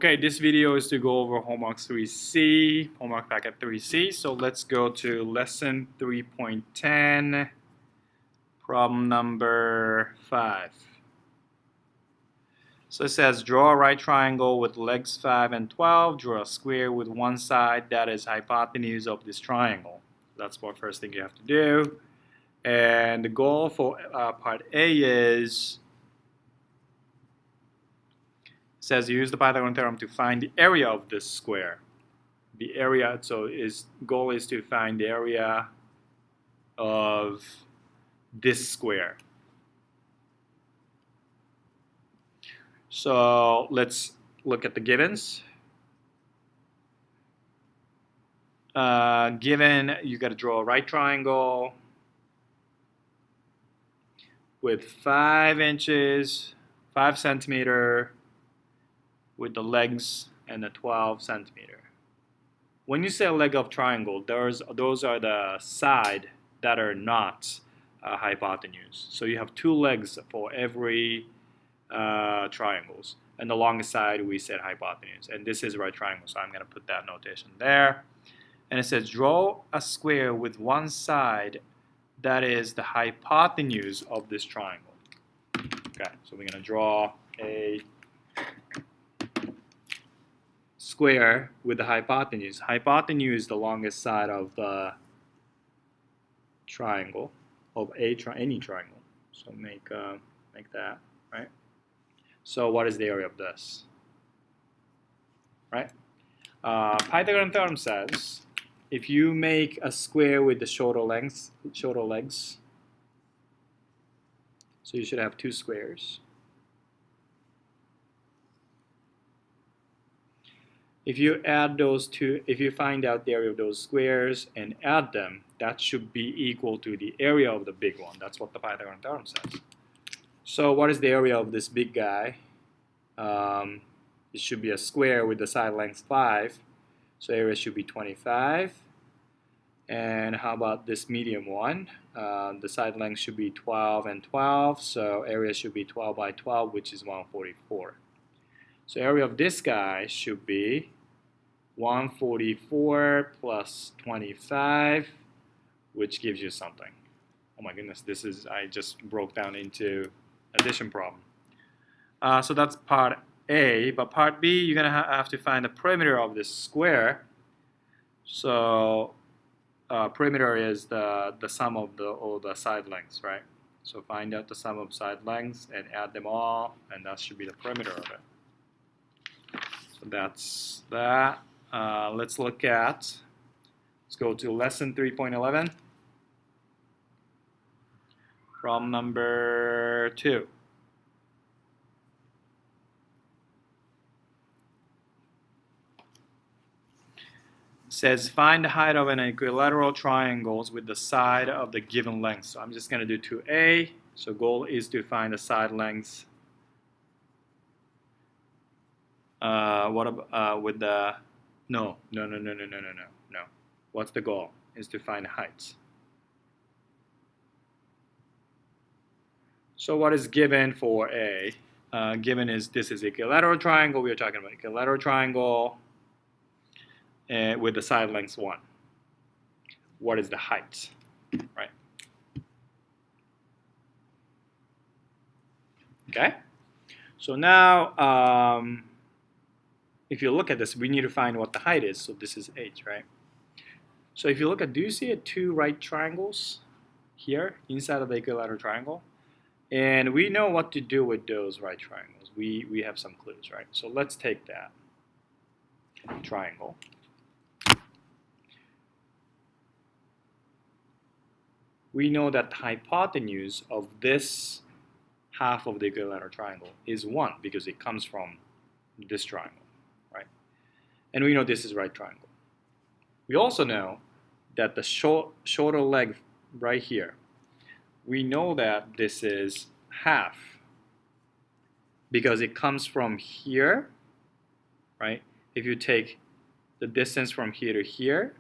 Okay, this video is to go over homework 3C, homework packet 3C. So let's go to lesson 3.10, problem number 5. So it says, draw a right triangle with legs 5 and 12. Draw a square with one side that is hypotenuse of this triangle. That's the first thing you have to do. And the goal for part A is, says use the Pythagorean theorem to find the area of this square. The area, so goal is to find the area of this square. So let's look at the givens. Given, you got to draw a right triangle with 5 inches, 5 centimeter, with the legs and the 12 centimeter. When you say a leg of triangle, those are the side that are not hypotenuse. So you have 2 legs for every triangles, and the longest side we said hypotenuse, and this is a right triangle, so I'm going to put that notation there. And it says draw a square with one side that is the hypotenuse of this triangle. Okay, so we're going to draw a square with the hypotenuse. Hypotenuse is the longest side of the triangle, of any triangle. So make that, right? So what is the area of this? Right? Pythagorean theorem says if you make a square with the shorter legs, so you should have 2 squares. If you add those two, if you find out the area of those squares and add them, that should be equal to the area of the big one. That's what the Pythagorean theorem says. So what is the area of this big guy? It should be a square with the side length 5. So area should be 25. And how about this medium one? The side length should be 12 and 12. So area should be 12 by 12, which is 144. So area of this guy should be 144 plus 25, which gives you something. Oh my goodness, I just broke down into addition problem. So that's part A, but part B, you're going to have to find the perimeter of this square. So perimeter is the sum of all the side lengths, right? So find out the sum of side lengths and add them all, and that should be the perimeter of it. So that's that. Let's go to lesson 3.11, problem number 2. It says find the height of an equilateral triangles with the side of the given length. So I'm just going to do 2A. So goal is to find the side lengths. What about with the no. What's the goal? Is to find the heights. So what is given for A? Given is this is equilateral triangle. We are talking about equilateral triangle with the side lengths 1. What is the height? Right. Okay. So now. If you look at this, we need to find what the height is. So this is h, right? So if you look at, do you see 2 right triangles here inside of the equilateral triangle? And we know what to do with those right triangles. We have some clues, right? So let's take that triangle. We know that the hypotenuse of this half of the equilateral triangle is 1 because it comes from this triangle. And we know this is right triangle. We also know that the shorter leg right here, we know that this is half because it comes from here, right? If you take the distance from here to here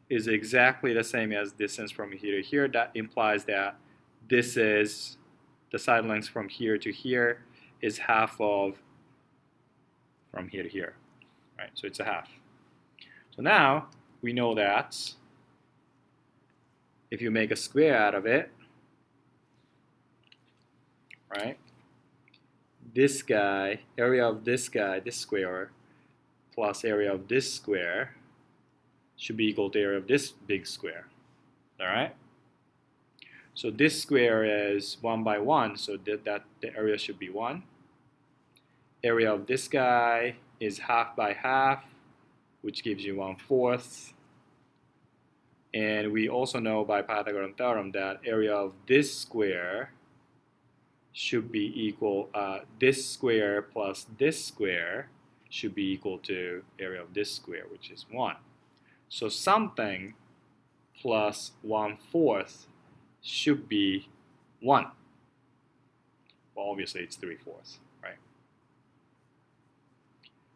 is exactly the same as distance from here to here, that implies that this is the side length from here to here is half of from here to here, right? So it's a half. So now we know that if you make a square out of it, right? This guy, area of this guy, this square, plus area of this square should be equal to area of this big square. All right? So this square is 1 by 1, so that the area should be 1. Area of this guy is half by half, which gives you 1/4. And we also know by Pythagorean theorem that area of this square should be equal, this square plus this square should be equal to area of this square, which is 1. So something plus 1/4 should be 1. Well, obviously it's 3/4, right?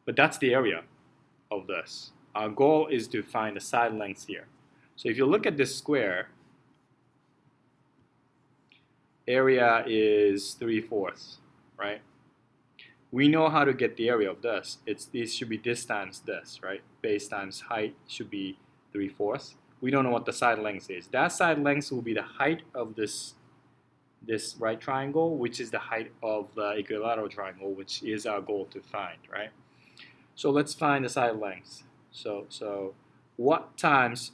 But that's the area of this. Our goal is to find the side lengths here. So if you look at this square, area is 3/4, right? We know how to get the area of this. It should be this times this, right? Base times height should be 3/4. We don't know what the side length is. That side length will be the height of this right triangle, which is the height of the equilateral triangle, which is our goal to find, right? So let's find the side lengths. So what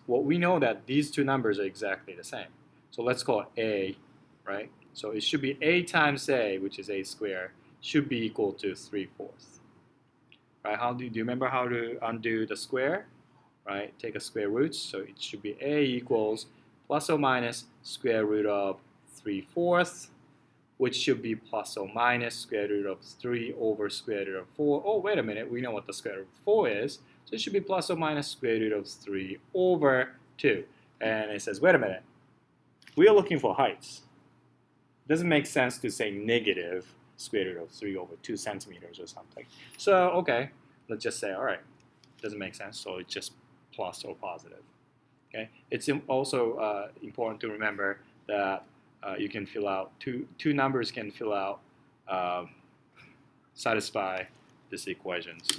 we know that these two numbers are exactly the same. So let's call it A, right? So it should be A times A, which is A squared, should be equal to 3/4. Right? Do you remember how to undo the square? Right? Take a square root. So it should be A equals plus or minus square root of 3/4, which should be plus or minus square root of 3 over square root of 4. Oh, wait a minute. We know what the square root of 4 is. So it should be plus or minus square root of 3 over 2. And it says, wait a minute. We are looking for heights. It doesn't make sense to say negative square root of 3 over 2 centimeters or something. So, okay, let's just say, all right, doesn't make sense, so it's just plus or positive. Okay, it's also important to remember that you can fill out, two numbers can fill out, satisfy these equations.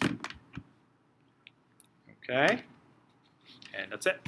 Okay, and that's it.